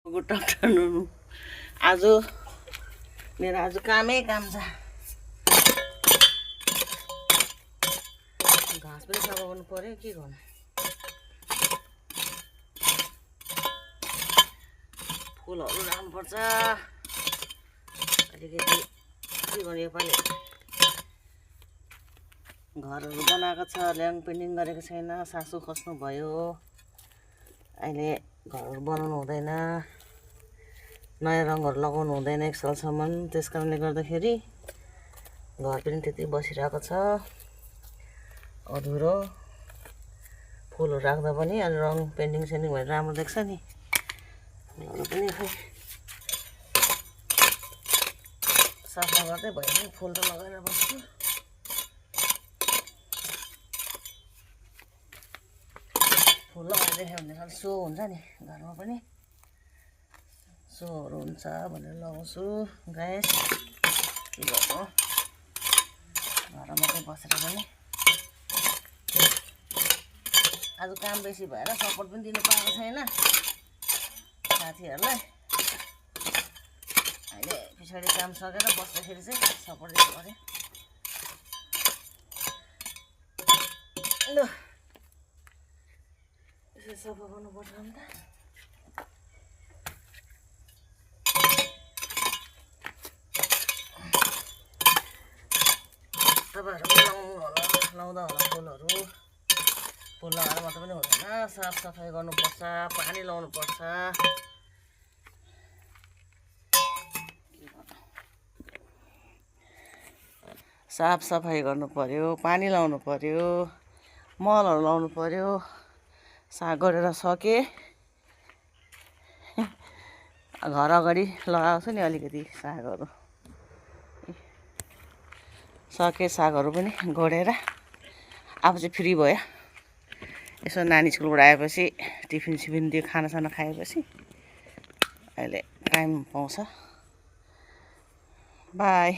Good afternoon. आज मेरो कामै काम छ। घाँस पनि सफा गर्नु पर्यो, के गर्नु। फुलहरू राख्नुपर्छ। अलिकति के गर्नु, योपालि घरहरू बनाएको छ, ल्याङ पेन्टिङ गरेको छैन। सासू खस्नु भयो, अहिले घरहरू बनाउनु हुँदैन, नयाँ रङहरू लगाउनु हुँदैन एक सालसम्म। त्यस कारणले गर्दाखेरि घर पनि त्यति बसिरहेको छ अधुरो। फुलहरू राख्दा पनि अलि रङ पेन्टिङ सेन्टिङ भएर राम्रो देख्छ नि। फुलहरू पनि खै सफा गर्दै भयो नि, फुल त लगाएर बस्छु। फुल लगाइदियो भने खालि सो हुन्छ नि घरमा पनि, सोहरू हुन्छ भनेर लगाउँछु। गाइस के गर्नु, घरमा मात्रै बसेर पनि आज काम बेसी भएर सपोर्ट पनि दिनु पाएको छैन साथीहरूलाई। अहिले पछाडि काम सकेर बस्दाखेरि चाहिँ सपोर्ट दिनु पऱ्यो। ल यसो सफा गर्नुपर्छ नि त। तपाईँहरू पनि लाउँदा होला फुलहरू। फुल लगाएर मात्र पनि हुँदैन, साफसफाइ गर्नुपर्छ, पानी लाउनुपर्छ। साफसफाइ गर्नु पर्यो, पानी लाउनु पर्यो, मलहरू लाउनु पर्यो। साग गरेर सके घर अगाडि लगाएको छु नि अलिकति सागहरू। सके सागहरू पनि गोडेर आफू चाहिँ फ्री भयो। यसो नानी स्कुलबाट आएपछि टिफिन सिफिन दियो, खानासाना खाएपछि अहिले टाइम पाउँछ। बाई।